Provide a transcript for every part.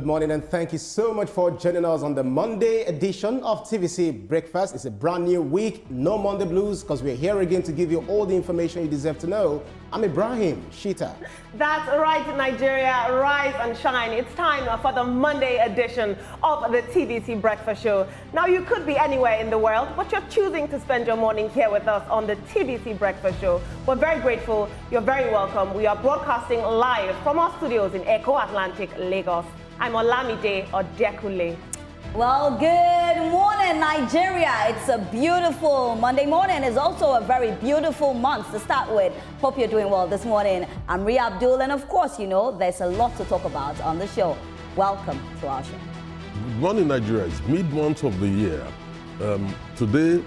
Good morning and thank you so much for joining us on the Monday edition of TVC Breakfast. It's a brand new week, no Monday blues, because we're here again to give you all the information you deserve to know. I'm Ibrahim Shita. That's right, Nigeria, rise and shine. It's time for the Monday edition of the TVC Breakfast Show. Now, you could be anywhere in the world, but you're choosing to spend your morning here with us on the TVC Breakfast Show. We're very grateful. You're very welcome. We are broadcasting live from our studios in Echo Atlantic, Lagos. I'm Olamide Odekule. Well, good morning, Nigeria. It's a beautiful Monday morning. It's also a very beautiful month to start with. Hope you're doing well this morning. I'm Ria Abdul, and of course, you know, there's a lot to talk about on the show. Welcome to our show. Good morning, Nigeria. It's mid-month of the year. Today,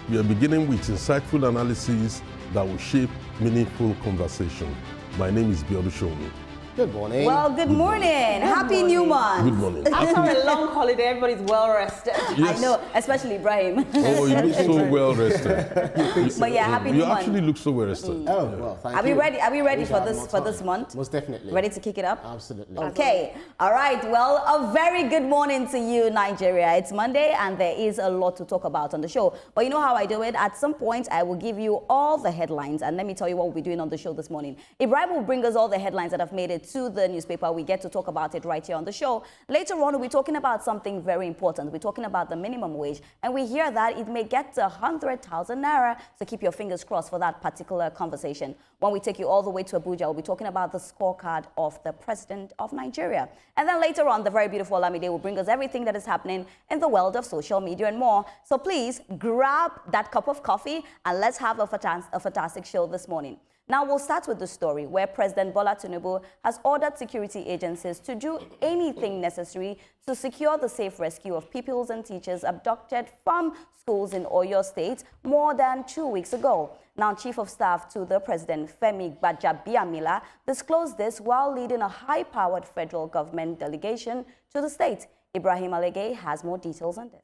we are beginning with insightful analysis that will shape meaningful conversation. My name is Biodu Shomi. Good morning. Well, good morning. Happy new month. Good morning. After a long holiday, everybody's well rested. Yes. I know, especially Ibrahim. Oh, you look so well rested. But yeah, happy new You month. actually look so well rested. Oh, well, thank you. Are we ready for this month? Most definitely. Ready to kick it up? Absolutely. Okay. All right. Well, a very good morning to you, Nigeria. It's Monday and there is a lot to talk about on the show. But you know how I do it? At some point, I will give you all the headlines. And let me tell you what we'll be doing on the show this morning. Ibrahim will bring us all the headlines that have made it to the newspaper. We get to talk about it right here on the show. Later on, we'll be talking about something very important. We're talking about the minimum wage. And we hear that it may get to 100,000 naira. So keep your fingers crossed for that particular conversation. When we take you all the way to Abuja, we'll be talking about the scorecard of the president of Nigeria. And then later on, the very beautiful Olamide will bring us everything that is happening in the world of social media and more. So please grab that cup of coffee and let's have a fantastic show this morning. Now, we'll start with the story where President Bola Tinubu has ordered security agencies to do anything necessary to secure the safe rescue of pupils and teachers abducted from schools in Oyo State more than 2 weeks ago. Now, Chief of Staff to the President, Femi Gbajabiamila, disclosed this while leading a high-powered federal government delegation to the state. Ibrahim Alege has more details on this.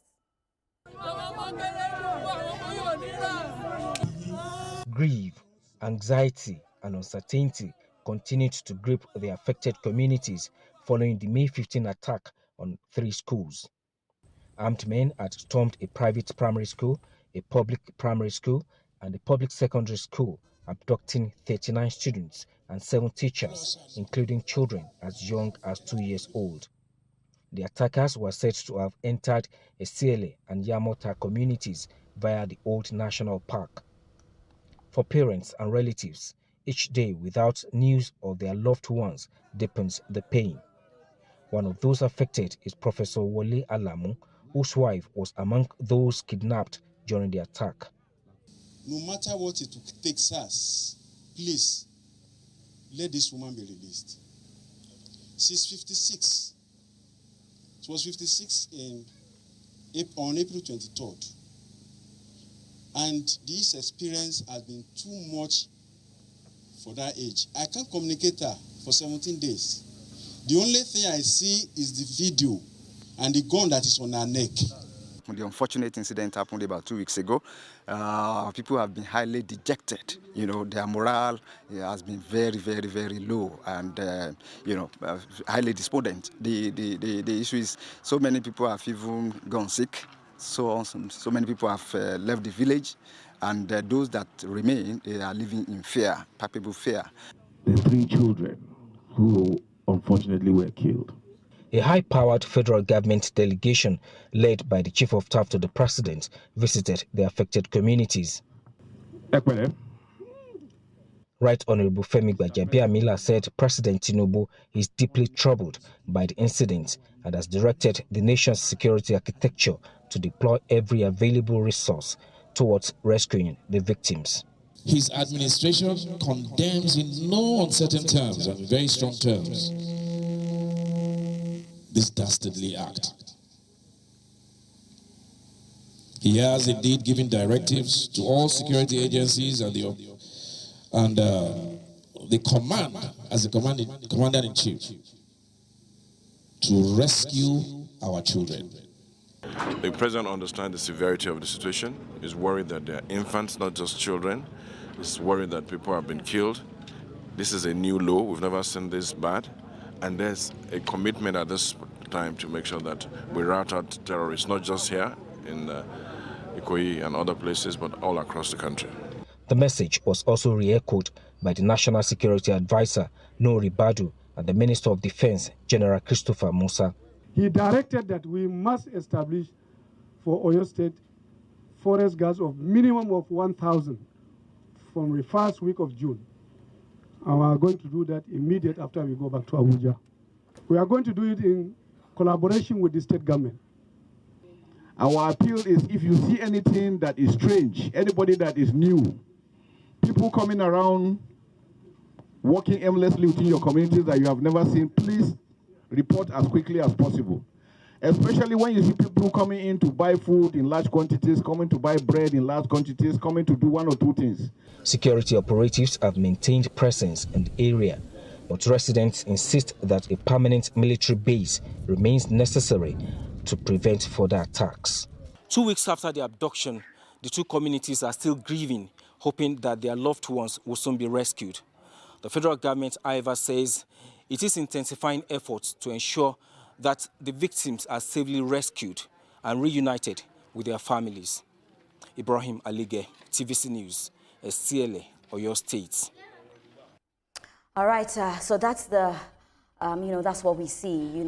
Grief, anxiety and uncertainty continued to grip the affected communities following the May 15 attack on 3 schools. Armed men had stormed a private primary school, a public primary school, and a public secondary school, abducting 39 students and 7 teachers, including children as young as 2 years old. The attackers were said to have entered Esiele and Yamota communities via the Old National Park. For parents and relatives, each day without news of their loved ones deepens the pain. One of those affected is Professor Wole Alamu, whose wife was among those kidnapped during the attack. No matter what it takes us, please, let this woman be released. She's 56. She was 56 on April 23rd. And this experience has been too much for that age. I can't communicate her for 17 days. The only thing I see is the video and the gun that is on her neck. The unfortunate incident happened about 2 weeks ago. People have been highly dejected. You know, their morale has been very, very, very low and, highly despondent. The issue is so many people have even gone sick. So many people have left the village, and those that remain, they are living in fear, palpable fear. The 3 children who unfortunately were killed. A high-powered federal government delegation led by the Chief of Staff to the President visited the affected communities. Right Honorable Femi Gbajabiamila said President Tinubu is deeply troubled by the incident and has directed the nation's security architecture to deploy every available resource towards rescuing the victims. His administration condemns in no uncertain terms and very strong terms this dastardly act. He has indeed given directives to all security agencies and the command, as the commander-in-chief, to rescue our children. The president understands the severity of the situation. He's worried that there are infants, not just children. He's worried that people have been killed. This is a new law. We've never seen this bad. And there's a commitment at this time to make sure that we rout out terrorists, not just here in Ikoyi and other places, but all across the country. The message was also re-echoed by the National Security Advisor, Nuri Badu, and the Minister of Defense, General Christopher Musa. He directed that we must establish for Oyo State forest guards of minimum of 1,000 from the first week of June. And we are going to do that immediately after we go back to Abuja. We are going to do it in collaboration with the state government. Our appeal is, if you see anything that is strange, anybody that is new, people coming around, working aimlessly within your communities that you have never seen, please report as quickly as possible. Especially when you see people coming in to buy food in large quantities, coming to buy bread in large quantities, coming to do one or two things. Security operatives have maintained presence in the area, but residents insist that a permanent military base remains necessary to prevent further attacks. 2 weeks after the abduction, the two communities are still grieving, hoping that their loved ones will soon be rescued. The federal government, however, says it is intensifying efforts to ensure that the victims are safely rescued and reunited with their families. Ibrahim Alige, TVC News, CLA, Oyo State. All right, so that's the, that's what we see.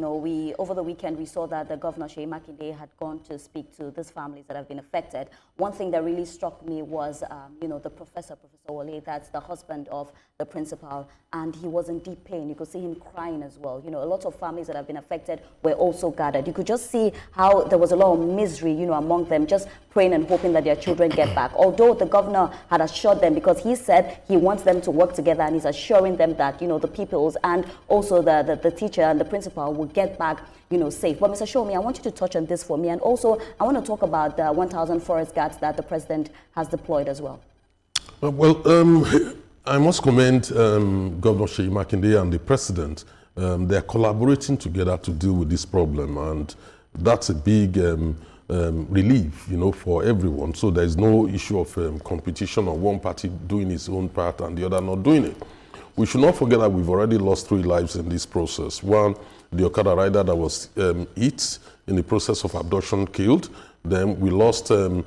Over the weekend, we saw that the Governor Seyi Makinde had gone to speak to these families that have been affected. One thing that really struck me was, the Professor Wole, that's the husband of the principal, and he was in deep pain. You could see him crying as well. A lot of families that have been affected were also gathered. You could just see how there was a lot of misery, among them, just praying and hoping that their children get back. Although the governor had assured them, because he said he wants them to work together, and he's assuring them that, the pupils and also the teacher and the principal will get back, safe. But Mr. Shomi, I want you to touch on this for me. And also, I want to talk about the 1,000 forest guards that the president has deployed as well. I must commend Governor Seyi Makinde and the president. They are collaborating together to deal with this problem, and that's a big relief, for everyone. So there is no issue of competition or one party doing its own part and the other not doing it. We should not forget that we've already lost 3 lives in this process. One, the Okada rider that was hit in the process of abduction, killed. Then we lost the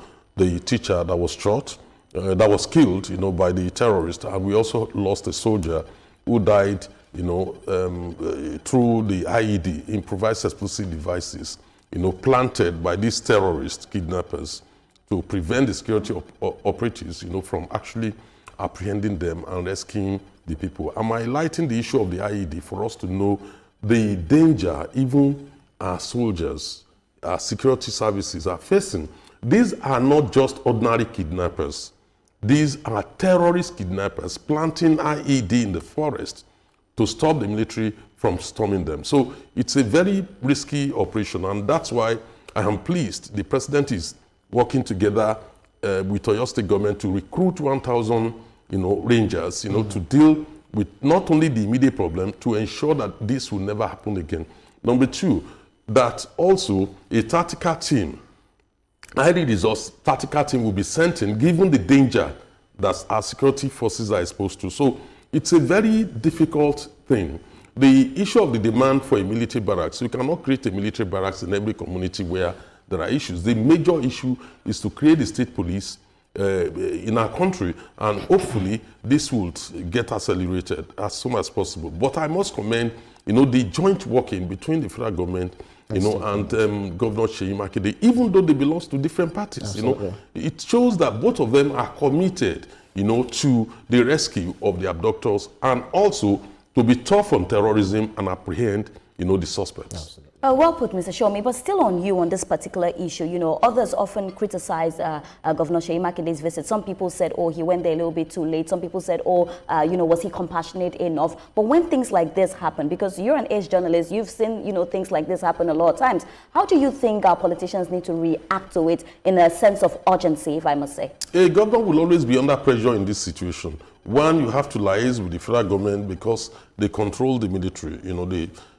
teacher that was shot, that was killed, by the terrorist. And we also lost a soldier who died, through the IED, improvised explosive devices, planted by these terrorist kidnappers to prevent the security operatives, from actually apprehending them and rescuing the people. I'm highlighting the issue of the IED for us to know the danger even our soldiers, our security services are facing. These are not just ordinary kidnappers. These are terrorist kidnappers planting IED in the forest to stop the military from storming them. So it's a very risky operation, and that's why I am pleased the president is working together with Oyo State government to recruit 1,000 rangers, to deal with not only the immediate problem, to ensure that this will never happen again. Number 2, that also a tactical team, highly resourced tactical team will be sent in, given the danger that our security forces are exposed to. So it's a very difficult thing. The issue of the demand for a military barracks, we cannot create a military barracks in every community where there are issues. The major issue is to create a state police in our country, and hopefully this will get accelerated as soon as possible. But I must commend, the joint working between the federal government, and Governor Seyi Makinde, even though they belong to different parties. It shows that both of them are committed, to the rescue of the abductors, and also to be tough on terrorism and apprehend, the suspects. Absolutely. Well put, Mr. Shomi, but still on you on this particular issue. Others often criticize Governor Seyi Makinde's visit. Some people said, oh, he went there a little bit too late. Some people said, oh, was he compassionate enough? But when things like this happen, because you're an age journalist, you've seen, things like this happen a lot of times. How do you think our politicians need to react to it in a sense of urgency, if I must say? A government will always be under pressure in this situation. One, you have to liaise with the federal government because they control the military.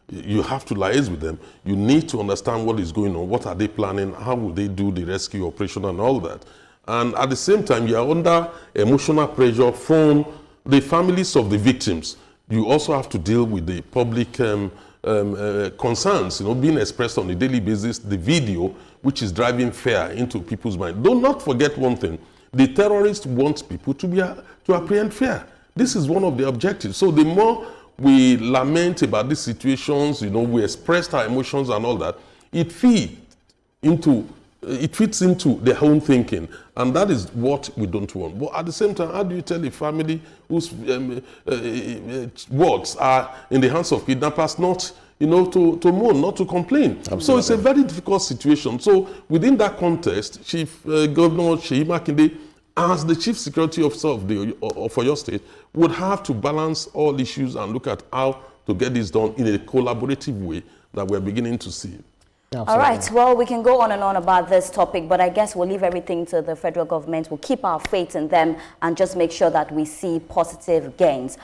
You have to liaise with them. You need to understand what is going on, what are they planning, how will they do the rescue operation and all that. And at the same time, you are under emotional pressure from the families of the victims. you also have to deal with the public concerns, being expressed on a daily basis, the video, which is driving fear into people's mind. Do not forget one thing. The terrorists want people to apprehend fear. This is one of the objectives. So the more we lament about these situations, we express our emotions and all that, it fits into their own thinking, and that is what we don't want. But at the same time, how do you tell a family whose words are in the hands of kidnappers not, to mourn, not to complain? Absolutely. So it's a very difficult situation. So within that context, Chief Governor Seyi Makinde, as the Chief Security Officer of Oyo State, would have to balance all issues and look at how to get this done in a collaborative way that we're beginning to see. Absolutely. All right, well, we can go on and on about this topic, but I guess we'll leave everything to the federal government. We'll keep our faith in them and just make sure that we see positive gains.